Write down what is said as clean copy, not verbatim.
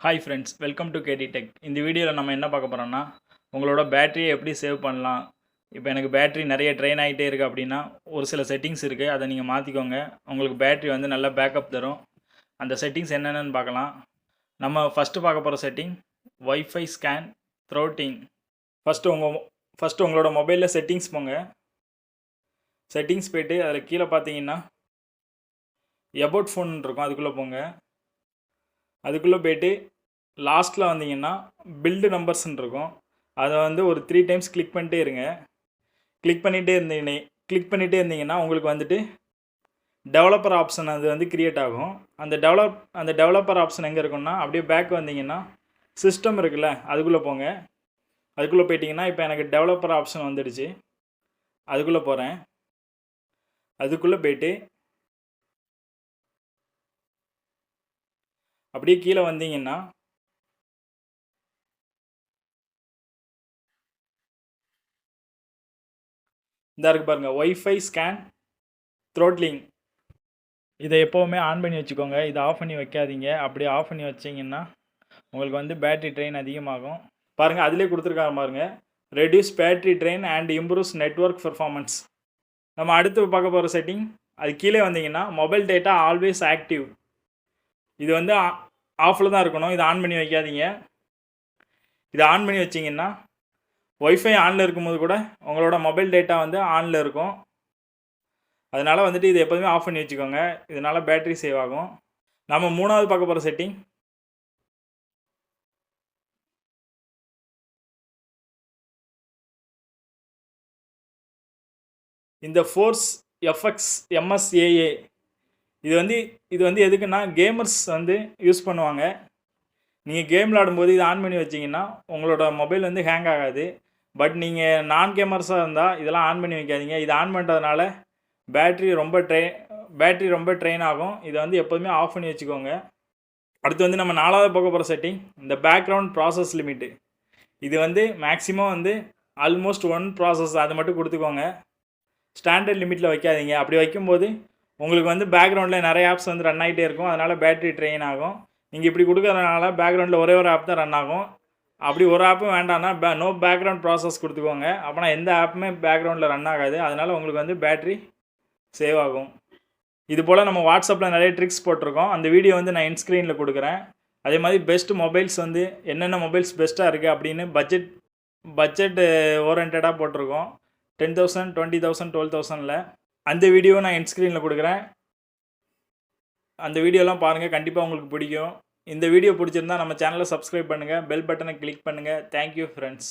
Hi friends, welcome to kdtech. இந்த வீடியோவில் நம்ம என்ன பார்க்க போகிறோம்னா, உங்களோட பேட்டரியை எப்படி சேவ் பண்ணலாம். இப்போ எனக்கு பேட்டரி நிறைய ட்ரெயின் ஆகிட்டே இருக்குது அப்படின்னா ஒரு சில செட்டிங்ஸ் இருக்குது, அதை நீங்கள் மாற்றிக்கோங்க. உங்களுக்கு பேட்டரி வந்து நல்லா பேக்கப் தரும். அந்த செட்டிங்ஸ் என்னென்னு பார்க்கலாம். நம்ம ஃபஸ்ட்டு பார்க்க போகிற செட்டிங் வைஃபை ஸ்கேன் த்ரோட்டிங். ஃபஸ்ட்டு உங்களோட மொபைலில் செட்டிங்ஸ் போங்க. செட்டிங்ஸ் போய்ட்டு அதில் கீழே பார்த்தீங்கன்னா எபவுட் ஃபோன் இருக்கும், அதுக்குள்ளே போங்க. அதுக்குள்ளே போய்ட்டு லாஸ்ட்டில் வந்தீங்கன்னா பில்டு நம்பர்ஸ்ன்னு இருக்கும், அதை வந்து ஒரு 3 டைம்ஸ் கிளிக் பண்ணிட்டே இருங்க. கிளிக் பண்ணிகிட்டே இருந்தீங்கன்னா உங்களுக்கு வந்துட்டு டெவலப்பர் ஆப்ஷன் அது வந்து க்ரியேட் ஆகும். அந்த டெவலப்பர் ஆப்ஷன் எங்கே இருக்குன்னா அப்படியே பேக் வந்தீங்கன்னா சிஸ்டம் இருக்குல்ல, அதுக்குள்ளே போங்க. அதுக்குள்ளே போயிட்டிங்கன்னா இப்போ எனக்கு டெவலப்பர் ஆப்ஷன் வந்துடுச்சு. அதுக்குள்ளே போகிறேன். அதுக்குள்ளே போய்ட்டு அப்படியே கீழே வந்தீங்கன்னா இந்த இருக்குது பாருங்கள், வைஃபை ஸ்கேன் த்ரோட்லிங். இதை எப்போவுமே ஆன் பண்ணி வச்சுக்கோங்க, இதை ஆஃப் பண்ணி வைக்காதீங்க. அப்படியே ஆஃப் பண்ணி வச்சிங்கன்னா உங்களுக்கு வந்து பேட்டரி ட்ரெயின் அதிகமாகும். பாருங்கள், அதிலே கொடுத்துருக்காங்க பாருங்கள், reduce battery train and improves network performance. நம்ம அடுத்து பார்க்க போகிற செட்டிங், அது கீழே வந்தீங்கன்னா மொபைல் டேட்டா ஆல்வேஸ் ஆக்டிவ். இது வந்து ஆஃபில் தான் இருக்கணும், இதை ஆன் பண்ணி வைக்காதீங்க. இதை ஆன் பண்ணி வச்சிங்கன்னா ஒய்ஃபை ஆனில் இருக்கும்போது கூட உங்களோட மொபைல் டேட்டா வந்து ஆனில் இருக்கும். அதனால் வந்துட்டு இது எப்போதுமே ஆஃப் பண்ணி வச்சுக்கோங்க, இதனால் பேட்டரி சேவ் ஆகும். நம்ம மூணாவது பார்க்க போகிற செட்டிங் இந்த ஃபோர்ஸ் எஃப்எக்ஸ் எம்எஸ்ஏஏ. இது வந்து எதுக்குன்னா கேமர்ஸ் வந்து யூஸ் பண்ணுவாங்க. நீங்கள் கேம் விளாடும்போது இதை ஆன் பண்ணி வச்சிங்கன்னா உங்களோட மொபைல் வந்து ஹேங் ஆகாது. பட் நீங்கள் நான் கேமர்ஸாக இருந்தால் இதெல்லாம் ஆன் பண்ணி வைக்காதீங்க. இதை ஆன் பண்ணுறதுனால பேட்ரி ரொம்ப ட்ரெயின் ஆகும். இதை வந்து எப்போதுமே ஆஃப் பண்ணி வச்சுக்கோங்க. அடுத்து வந்து நம்ம நாலாவது பார்க்க போகிற செட்டிங் இந்த பேக்ரவுண்ட் ப்ராசஸ் லிமிட்டு. இது வந்து மேக்ஸிமம் வந்து ஆல்மோஸ்ட் 1 ப்ராசஸ் அது மட்டும் கொடுத்துக்கோங்க. ஸ்டாண்டர்ட் லிமிட்டில் வைக்காதீங்க. அப்படி வைக்கும்போது உங்களுக்கு வந்து பேக்ரவுண்டில் நிறைய ஆப்ஸ் வந்து ரன் ஆகிட்டே இருக்கும், அதனால் பேட்டரி ட்ரெயின் ஆகும். நீங்கள் இப்படி கொடுக்கறதுனால பேக்ரவுண்டில் ஒரே ஒரு ஆப் தான் ரன் ஆகும். அப்படி ஒரு ஆப்பும் வேண்டாம்னா நோ பேக்ரவுண்ட் ப்ராசஸ் கொடுத்துக்கோங்க. அப்போனா எந்த ஆப்புமே பேக்ரவுண்டில் ரன் ஆகாது. அதனால் உங்களுக்கு வந்து பேட்ரி சேவ் ஆகும். இது போல் நம்ம வாட்ஸ்அப்பில் நிறைய ட்ரிக்ஸ் போட்டிருக்கோம், அந்த வீடியோ வந்து நான் இன்ஸ்க்ரீனில் கொடுக்குறேன். அதே மாதிரி பெஸ்ட் மொபைல்ஸ் வந்து என்னென்ன மொபைல்ஸ் பெஸ்ட்டாக இருக்குது அப்படின்னு பட்ஜெட் ஓரியன்டாக போட்டிருக்கோம். 10,000, 20,000, 12,000ல். அந்த வீடியோவை நான் இன்ஸ்க்ரீனில் கொடுக்குறேன். அந்த வீடியோலாம் பாருங்கள், கண்டிப்பாக உங்களுக்கு பிடிக்கும். இந்த வீடியோ பிடிச்சிருந்தா நம்ம சேனலை சப்ஸ்கிரைப் பண்ணுங்கள், பெல் பட்டனை கிளிக் பண்ணுங்கள். Thank you friends.